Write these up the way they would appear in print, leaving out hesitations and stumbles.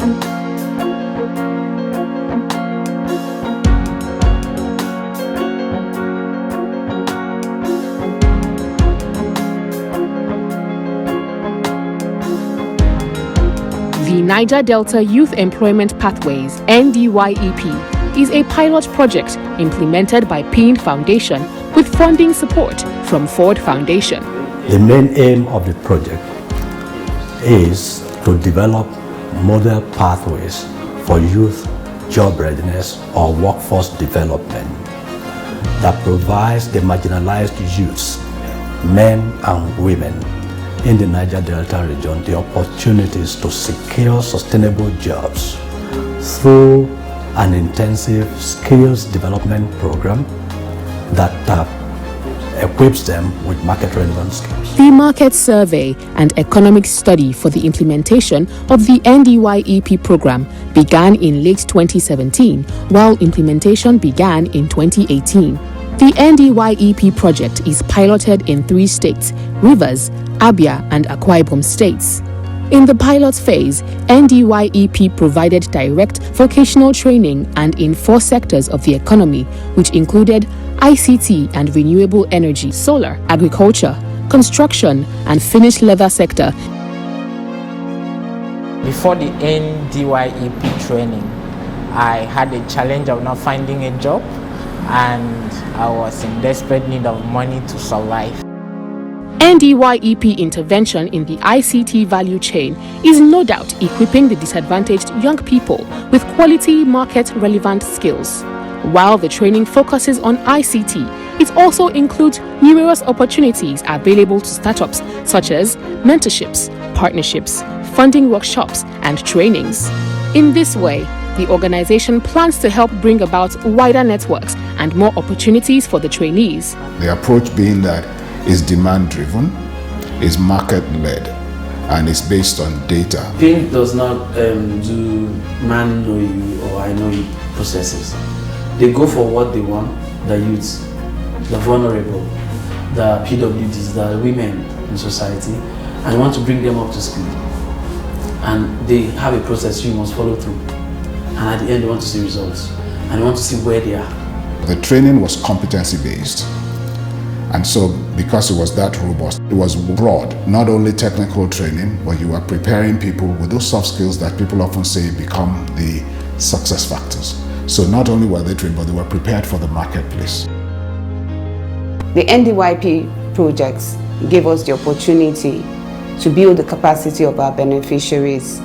The Niger Delta Youth Employment Pathways (NDYEP) is a pilot project implemented by PIND Foundation with funding support from Ford Foundation. The main aim of the project is to develop model pathways for youth job readiness or workforce development that provides the marginalized youths, men and women in the Niger Delta region the opportunities to secure sustainable jobs through an intensive skills development program that equips them with market-relevant skills. The market survey and economic study for the implementation of the NDYEP program began in late 2017, while implementation began in 2018. The NDYEP project is piloted in 3 states: Rivers, Abia, and Akwa Ibom states. In the pilot phase, NDYEP provided direct vocational training and in 4 sectors of the economy, which included ICT and renewable energy, solar, agriculture, construction, and finished leather sector. Before the NDYEP training, I had a challenge of not finding a job, and I was in desperate need of money to survive. NDYEP intervention in the ICT value chain is no doubt equipping the disadvantaged young people with quality market-relevant skills. While the training focuses on ICT, it also includes numerous opportunities available to startups such as mentorships, partnerships, funding workshops, and trainings. In this way, the organization plans to help bring about wider networks and more opportunities for the trainees. The approach being that is demand-driven, is market-led, and is based on data. PIND does not do man know you or I know you processes. They go for what they want, the youths, the vulnerable, the PWDs, the women in society, and want to bring them up to speed. And they have a process you must follow through. And at the end, they want to see results. And they want to see where they are. The training was competency-based. And so, because it was that robust, it was broad, not only technical training, but you were preparing people with those soft skills that people often say become the success factors. So not only were they trained, but they were prepared for the marketplace. The NDYEP projects gave us the opportunity to build the capacity of our beneficiaries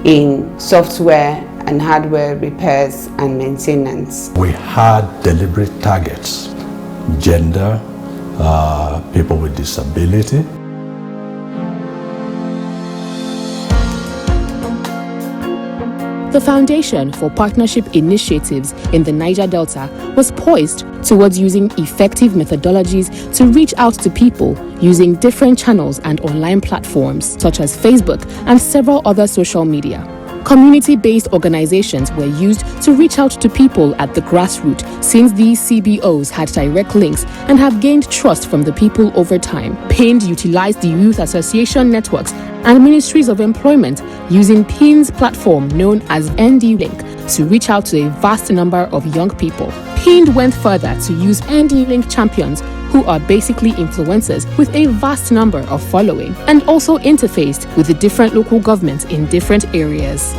in software and hardware repairs and maintenance. We had deliberate targets: gender, people with disability. The Foundation for Partnership Initiatives in the Niger Delta was poised towards using effective methodologies to reach out to people using different channels and online platforms such as Facebook and several other social media. Community-based organizations were used to reach out to people at the grassroots, since these CBOs had direct links and have gained trust from the people over time. PIND utilized the youth association networks and ministries of employment using PIND's platform known as NDLink to reach out to a vast number of young people. PIND went further to use NDLink champions, who are basically influencers with a vast number of following, and also interfaced with the different local governments in different areas.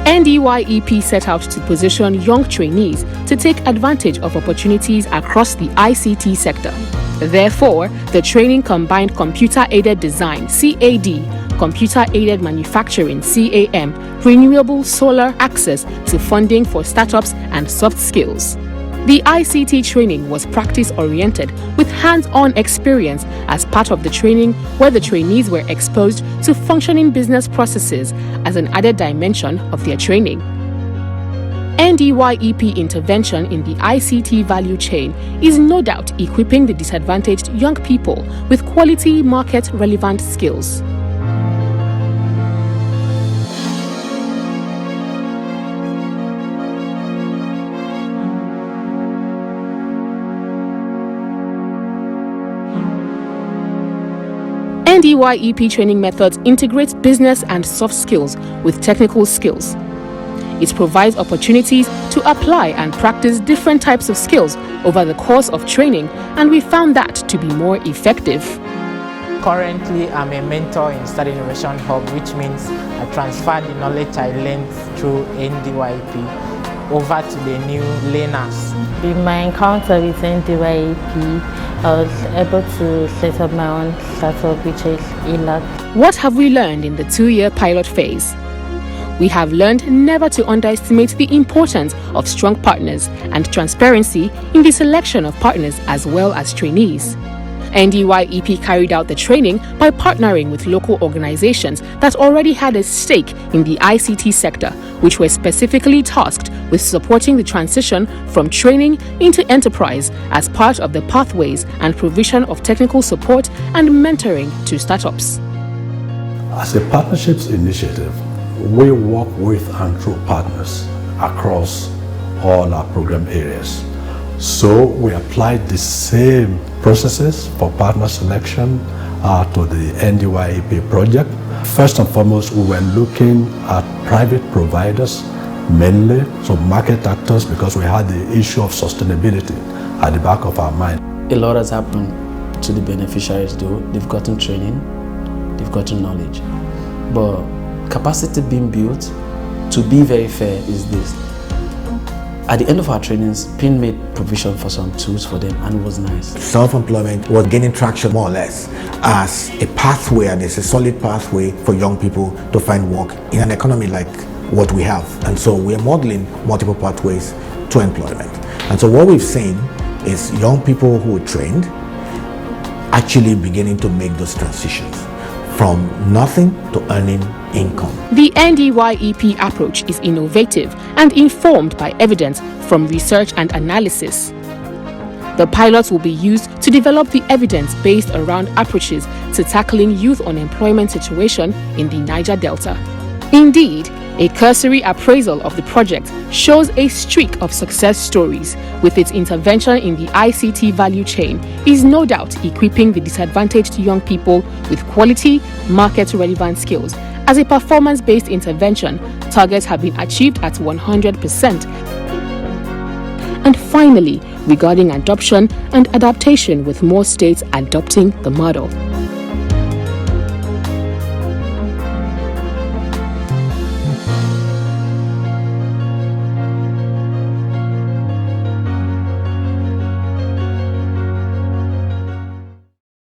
NDYEP set out to position young trainees to take advantage of opportunities across the ICT sector. Therefore, the training combined computer-aided design (CAD), computer-aided manufacturing (CAM), renewable solar access to funding for startups, and soft skills. The ICT training was practice-oriented with hands-on experience as part of the training, where the trainees were exposed to functioning business processes as an added dimension of their training. NDYEP intervention in the ICT value chain is no doubt equipping the disadvantaged young people with quality market-relevant skills. NDYEP training methods integrate business and soft skills with technical skills. It provides opportunities to apply and practice different types of skills over the course of training, and we found that to be more effective. Currently, I'm a mentor in Study Innovation Hub, which means I transfer the knowledge I learned through NDYEP over to the new learners. In my encounter with NDYEP, I was able to set up my own startup, which is ILAC. What have we learned in the 2-year pilot phase? We have learned never to underestimate the importance of strong partners and transparency in the selection of partners as well as trainees. NDYEP carried out the training by partnering with local organizations that already had a stake in the ICT sector, which were specifically tasked with supporting the transition from training into enterprise as part of the pathways and provision of technical support and mentoring to startups. As a partnerships initiative, we work with and through partners across all our program areas. So we applied the same processes for partner selection to the NDYEP project. First and foremost, we were looking at private providers mainly, so market actors, because we had the issue of sustainability at the back of our mind. A lot has happened to the beneficiaries though. They've gotten training, they've gotten knowledge. But capacity being built, to be very fair, is this. At the end of our trainings, PIN made provision for some tools for them, and it was nice. Self-employment was gaining traction more or less as a pathway, and it's a solid pathway for young people to find work in an economy like what we have. And so we are modeling multiple pathways to employment. And so what we've seen is young people who are trained actually beginning to make those transitions from nothing to earning income. The NDYEP approach is innovative and informed by evidence from research and analysis. The pilots will be used to develop the evidence based around approaches to tackling youth unemployment situation in the Niger Delta. Indeed, a cursory appraisal of the project shows a streak of success stories, with its intervention in the ICT value chain is no doubt equipping the disadvantaged young people with quality, market-relevant skills. As a performance-based intervention, targets have been achieved at 100%. And finally, regarding adoption and adaptation, with more states adopting the model.